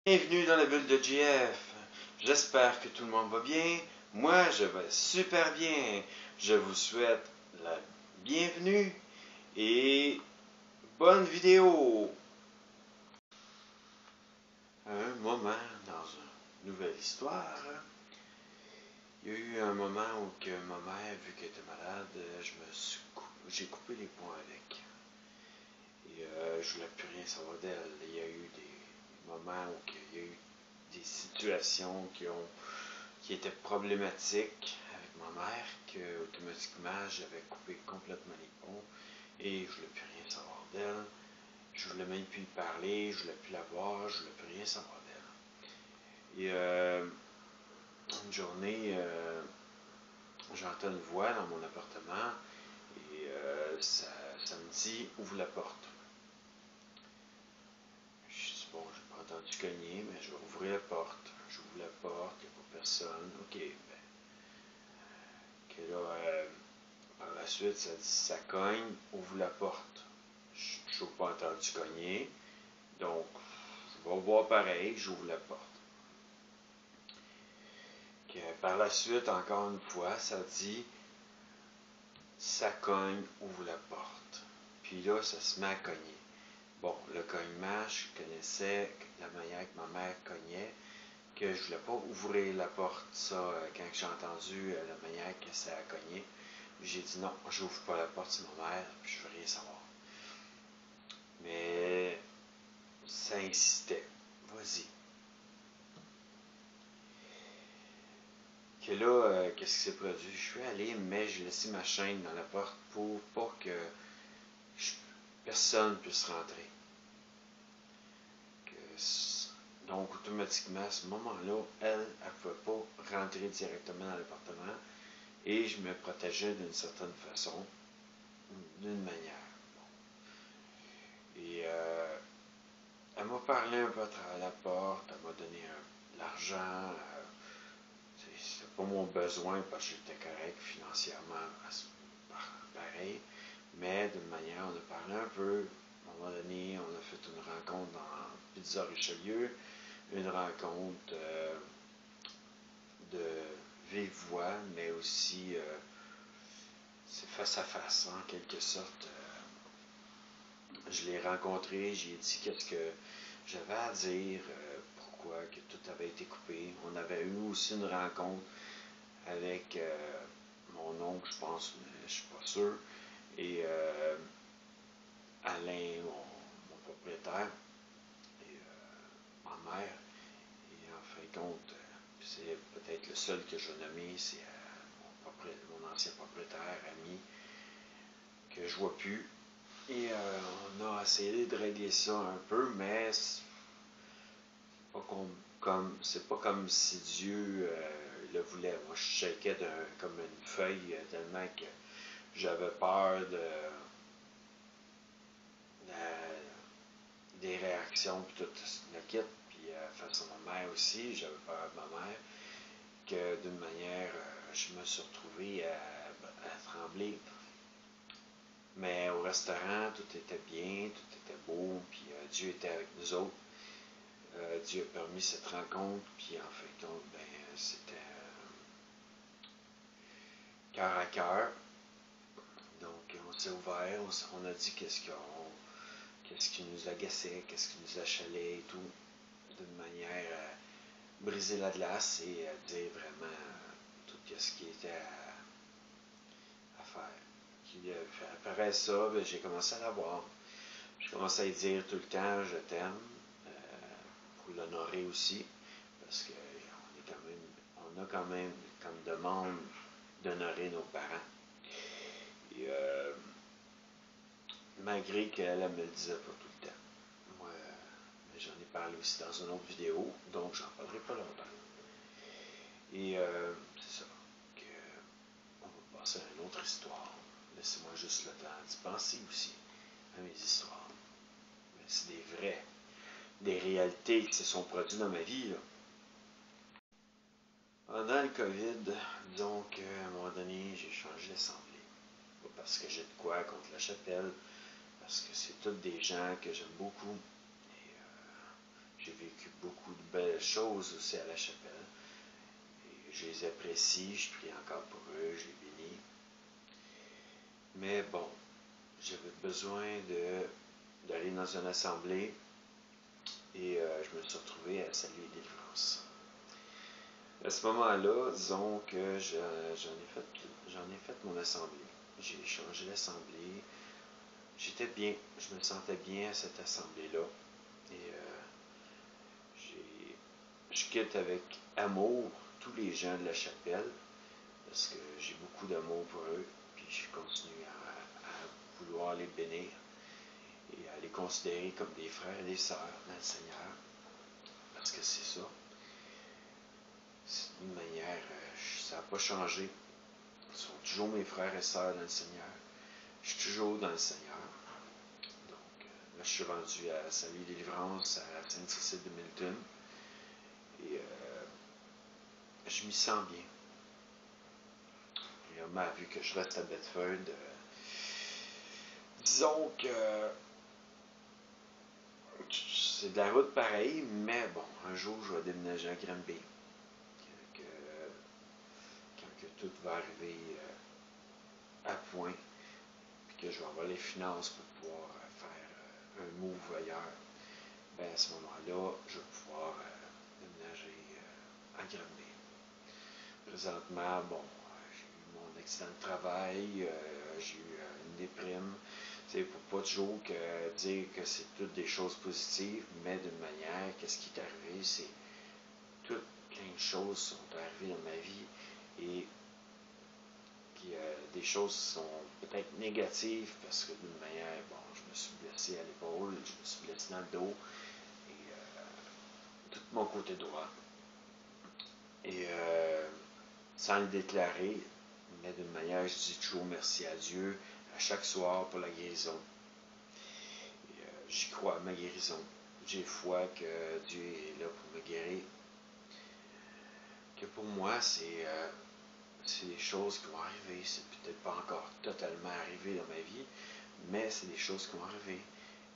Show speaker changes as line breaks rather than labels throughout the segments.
Bienvenue dans la bulle de GF. J'espère que tout le monde va bien. Moi, je vais super bien. Je vous souhaite la bienvenue et bonne vidéo. Un moment dans une nouvelle histoire. Il y a eu un moment où que ma mère, vu qu'elle était malade, j'ai coupé les ponts avec. Et je voulais plus rien savoir d'elle. Il y a eu des moments où il y a eu des situations qui étaient problématiques avec ma mère, que automatiquement j'avais coupé complètement les ponts et je voulais plus rien savoir d'elle. Je voulais même plus y parler, je voulais plus la voir, je voulais plus rien savoir d'elle. Et une journée, j'entends une voix dans mon appartement et ça me dit ouvre la porte. Je dis bon, j'ai pas entendu cogner, mais je vais ouvrir la porte. J'ouvre la porte, il n'y a pas personne. Ok, ben, que là, par la suite, ça dit ça cogne, ouvre la porte. Je n'ai pas entendu cogner, donc je vais voir pareil, j'ouvre la porte. Que, par la suite, encore une fois, ça dit ça cogne, ouvre la porte. Puis là, ça se met à cogner. Bon, le cognement, je connaissais la manière que ma mère cognait, que je ne voulais pas ouvrir la porte, ça, quand j'ai entendu la manière que ça a cogné. J'ai dit non, j'ouvre pas la porte, c'est ma mère, puis je veux rien savoir. Mais ça insistait. Vas-y. Que là, qu'est-ce qui s'est produit? Je suis allé, mais j'ai laissé ma chaîne dans la porte pour pas que personne puisse rentrer. Donc, automatiquement, à ce moment-là, elle ne pouvait pas rentrer directement dans l'appartement et je me protégeais d'une certaine façon, d'une manière. Et elle m'a parlé un peu à travers la porte, elle m'a donné de l'argent. C'est pas mon besoin parce que j'étais correct financièrement, pareil. Mais d'une manière, on a parlé un peu. À un moment donné, on a fait une rencontre dans Pizza Richelieu, une rencontre de vive voix, mais aussi c'est face à face, en quelque sorte. Je l'ai rencontré, j'ai dit qu'est-ce que j'avais à dire, pourquoi que tout avait été coupé. On avait eu aussi une rencontre avec mon oncle, je pense, mais je suis pas sûr, et Alain, mon propriétaire, et ma mère. Et en fin de compte, c'est peut-être le seul que je vais nommer, c'est mon ancien propriétaire, ami, que je vois plus. Et on a essayé de régler ça un peu, mais c'est pas comme si Dieu le voulait. Moi, je shakeais comme une feuille tellement que j'avais peur des réactions, puis tout le kit. Puis face à ma mère aussi, j'avais peur de ma mère, que d'une manière, je me suis retrouvé à trembler. Mais au restaurant, tout était bien, tout était beau, puis Dieu était avec nous autres. Dieu a permis cette rencontre, puis en fin de compte, ben, c'était cœur à cœur. Donc, on s'est ouvert, on a dit qu'est-ce qui nous agaçait, qu'est-ce qui nous achalait et tout, d'une manière à briser la glace et à dire vraiment tout ce qui était à faire. Puis, après ça, ben, j'ai commencé à la voir. Je commençais à lui dire tout le temps je t'aime, pour l'honorer aussi, parce qu'on a quand même comme demande d'honorer nos parents. Et malgré qu'elle ne me le disait pas tout le temps. Moi, j'en ai parlé aussi dans une autre vidéo, donc j'en parlerai pas longtemps. Et c'est ça, on va passer à une autre histoire. Laissez-moi juste le temps d'y penser aussi à mes histoires. Mais c'est des réalités qui se sont produites dans ma vie, là. Pendant le COVID, disons qu'à un moment donné, j'ai changé d'assemblée. Pas parce que j'ai de quoi contre la chapelle, parce que c'est tous des gens que j'aime beaucoup. Et j'ai vécu beaucoup de belles choses aussi à la chapelle. Et je les apprécie, je prie encore pour eux, je les bénis. Mais bon, j'avais besoin d'aller dans une assemblée et je me suis retrouvé à Salut et Délivrance. À ce moment-là, disons que j'en ai fait mon assemblée. J'ai changé l'assemblée. J'étais bien, je me sentais bien à cette assemblée-là. Et je quitte avec amour tous les gens de la chapelle parce que j'ai beaucoup d'amour pour eux. Puis je continue à vouloir les bénir et à les considérer comme des frères et des sœurs dans le Seigneur. Parce que c'est ça. D'une manière, ça n'a pas changé. Ils sont toujours mes frères et sœurs dans le Seigneur. Je suis toujours dans le Seigneur. Donc, là, je suis rendu à Salut et Délivrance à Sainte-Cécile de Milton. Et je m'y sens bien. Et on m'a vu que je reste à Bedford. Disons que c'est de la route pareille, mais bon, un jour, je vais déménager à Granby. Quand que tout va arriver à point, puis que je vais avoir les finances pour pouvoir faire un move ailleurs, ben à ce moment-là, je vais pouvoir déménager à Granby. Présentement, bon, j'ai eu mon accident de travail, j'ai eu une déprime. Il ne faut pas toujours dire que c'est toutes des choses positives, mais d'une manière, qu'est-ce qui est arrivé, c'est toutes plein de choses sont arrivées dans ma vie et puis des choses sont peut-être négatives parce que d'une manière, bon, je me suis blessé à l'épaule, je me suis blessé dans le dos et tout mon côté droit. Et sans le déclarer, mais d'une manière, je dis toujours merci à Dieu à chaque soir pour la guérison. J'y crois à ma guérison. J'ai foi que Dieu est là pour me guérir. Que pour moi, c'est des choses qui vont arriver. C'est peut-être pas encore totalement arrivé dans ma vie, mais c'est des choses qui vont arriver.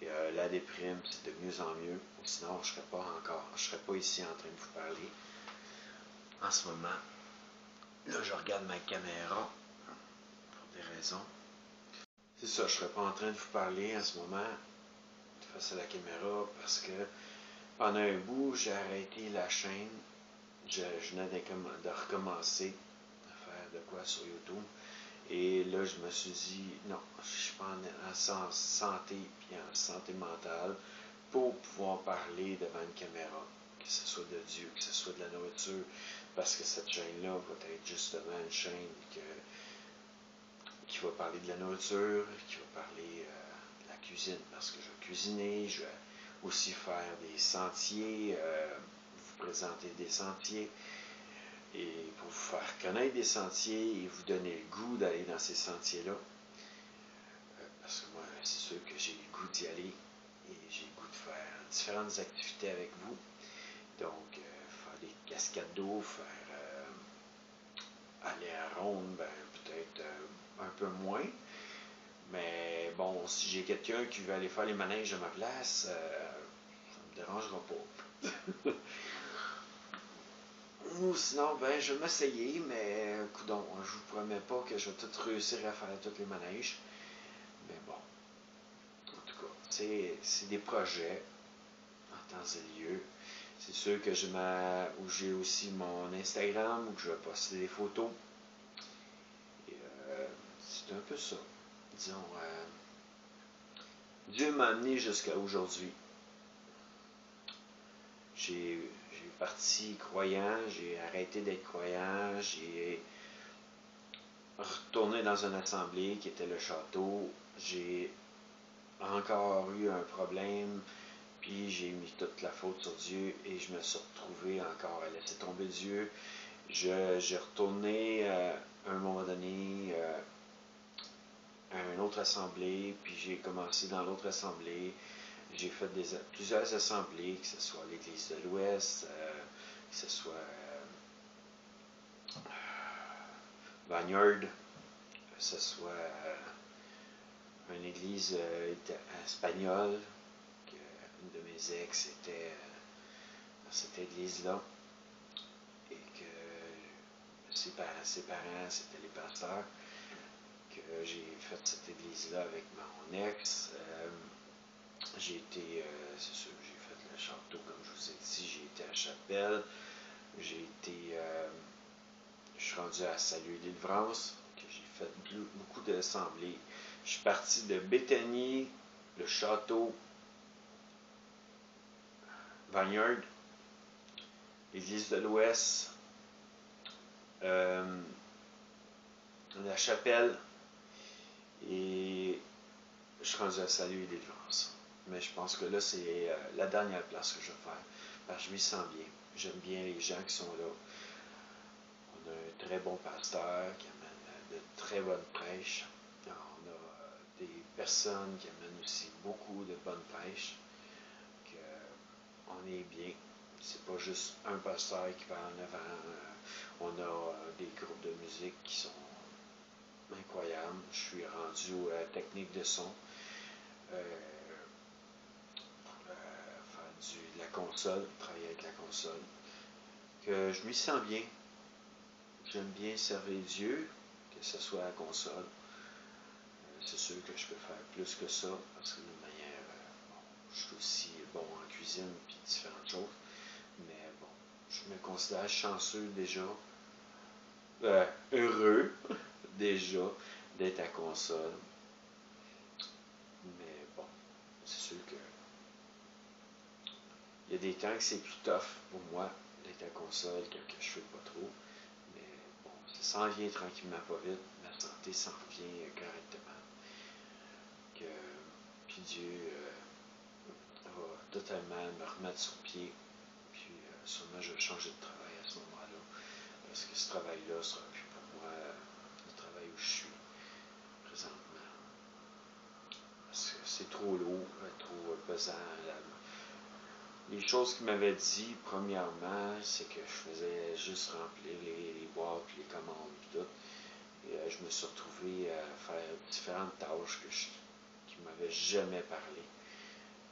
Et la déprime, c'est de mieux en mieux. Sinon, je ne serais pas ici en train de vous parler en ce moment. Là, je regarde ma caméra pour des raisons. C'est ça, je ne serais pas en train de vous parler en ce moment face à la caméra parce que pendant un bout, j'ai arrêté la chaîne. Je venais de recommencer à faire de quoi sur YouTube. Et là, je me suis dit, non, je suis pas en santé et en santé mentale pour pouvoir parler devant une caméra, que ce soit de Dieu, que ce soit de la nourriture, parce que cette chaîne-là va être justement une chaîne qui va parler de la nourriture, qui va parler de la cuisine, parce que je vais cuisiner, je vais aussi faire des sentiers, vous présenter des sentiers, et pour vous faire connaître des sentiers et vous donner le goût d'aller dans ces sentiers-là. Parce que moi, c'est sûr que j'ai le goût d'y aller et j'ai le goût de faire différentes activités avec vous. Donc, faire des cascades d'eau, faire aller à ronde, ben, peut-être un peu moins. Mais bon, si j'ai quelqu'un qui veut aller faire les manèges à ma place, ça ne me dérangera pas. Ou sinon, ben, je vais m'essayer, mais coudonc, je vous promets pas que je vais tout réussir à faire tous les manèges. Mais bon, en tout cas, c'est des projets en temps et lieu. C'est sûr que j'ai aussi mon Instagram où je vais poster des photos. Et c'est un peu ça. Disons, Dieu m'a amené jusqu'à aujourd'hui. J'ai parti croyant, j'ai arrêté d'être croyant, j'ai retourné dans une assemblée qui était le château. J'ai encore eu un problème, puis j'ai mis toute la faute sur Dieu et je me suis retrouvé encore à laisser tomber Dieu. J'ai retourné à un moment donné à une autre assemblée, puis j'ai commencé dans l'autre assemblée. J'ai fait plusieurs assemblées, que ce soit l'Église de l'Ouest, que ce soit Vineyard, que ce soit une église espagnole, que une de mes ex était cette église-là et que ses parents, c'était les pasteurs, que j'ai fait cette église-là avec mon ex. J'ai été, c'est sûr, j'ai fait le château, comme je vous ai dit, j'ai été à Chapelle, j'ai été, je suis rendu à Salut Délivrance, que j'ai fait beaucoup d'assemblées. Je suis parti de Béthanie, le château, Vineyard, l'église de l'Ouest, la Chapelle, et je suis rendu à Salut et Délivrance. Mais je pense que là, c'est la dernière place que je vais faire. Parce que je m'y sens bien. J'aime bien les gens qui sont là. On a un très bon pasteur qui amène de très bonnes prêches. Alors, on a des personnes qui amènent aussi beaucoup de bonnes prêches. On est bien. C'est pas juste un pasteur qui va en avant. On a des groupes de musique qui sont incroyables. Je suis rendu à la technique de son. Faire de la console, travailler avec la console. Que je m'y sens bien. J'aime bien servir Dieu, que ce soit à la console. C'est sûr que je peux faire plus que ça, parce que d'une manière, bon, je suis aussi bon en cuisine puis différentes choses. Mais bon, je me considère chanceux déjà, heureux déjà d'être à console. Mais bon, c'est sûr que il y a des temps que c'est plus tough pour moi d'être à console quand je ne fais pas trop. Mais bon, ça s'en vient tranquillement pas vite. Ma santé s'en revient correctement. Puis Dieu va totalement me remettre sur pied. Puis sûrement je vais changer de travail à ce moment-là. Parce que ce travail-là sera plus pour moi le travail où je suis présentement. Parce que c'est trop lourd, trop pesant. Les choses qu'il m'avait dit, premièrement, c'est que je faisais juste remplir les boîtes, puis les commandes, puis tout. Et je me suis retrouvé à faire différentes tâches qui ne m'avaient jamais parlé.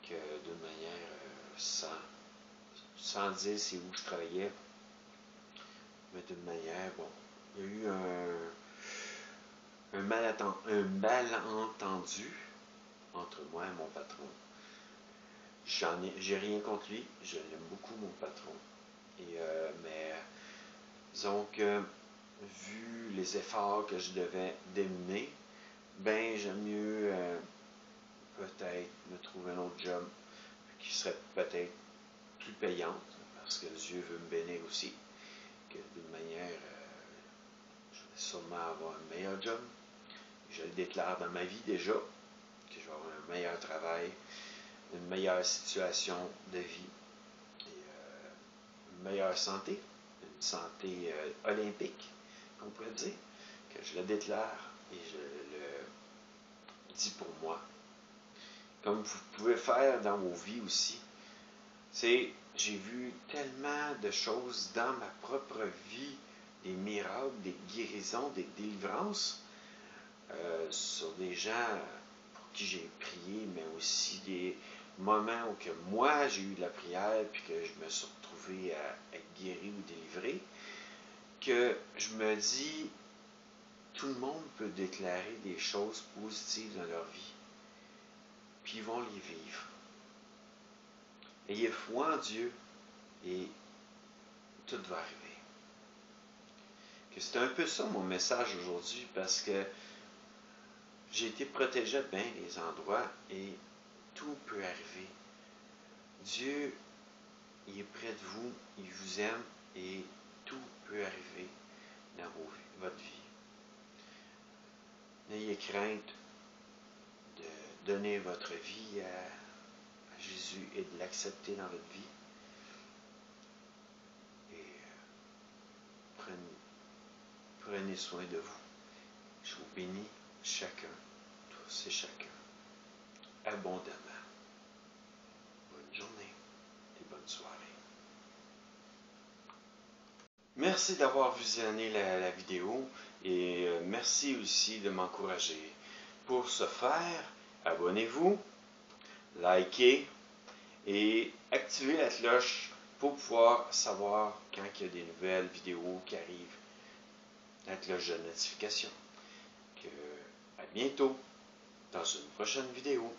Que d'une manière, sans dire c'est où je travaillais, mais d'une manière, bon, il y a eu un malentendu entre moi et mon patron. J'ai rien contre lui, je l'aime beaucoup mon patron. Mais disons que vu les efforts que je devais démener, ben j'aime mieux peut-être me trouver un autre job qui serait peut-être plus payante, parce que Dieu veut me bénir aussi, que d'une manière, je vais sûrement avoir un meilleur job. Je le déclare dans ma vie déjà, que je vais avoir un meilleur travail, une meilleure situation de vie, et une meilleure santé, une santé olympique, on pourrait dire, que je le déclare et je le dis pour moi. Comme vous pouvez faire dans vos vies aussi. J'ai vu tellement de choses dans ma propre vie, des miracles, des guérisons, des délivrances, sur des gens pour qui j'ai prié, mais aussi des moments où que moi j'ai eu de la prière, puis que je me suis retrouvé à être guéri ou délivré, que je me dis, tout le monde peut déclarer des choses positives dans leur vie, puis ils vont les vivre. Ayez foi en Dieu et tout va arriver. Que c'est un peu ça mon message aujourd'hui, parce que j'ai été protégé de bien des endroits et tout peut arriver. Dieu, il est près de vous, il vous aime et tout peut arriver dans votre vie. N'ayez crainte de donner votre vie à Jésus et de l'accepter dans votre vie. Et prenez soin de vous. Je vous bénis chacun, tous et chacun, abondamment. Bonne journée et bonne soirée. Merci d'avoir visionné la vidéo et merci aussi de m'encourager. Pour ce faire, abonnez-vous, likez et activez la cloche pour pouvoir savoir quand il y a des nouvelles vidéos qui arrivent, la cloche de notification. À bientôt dans une prochaine vidéo.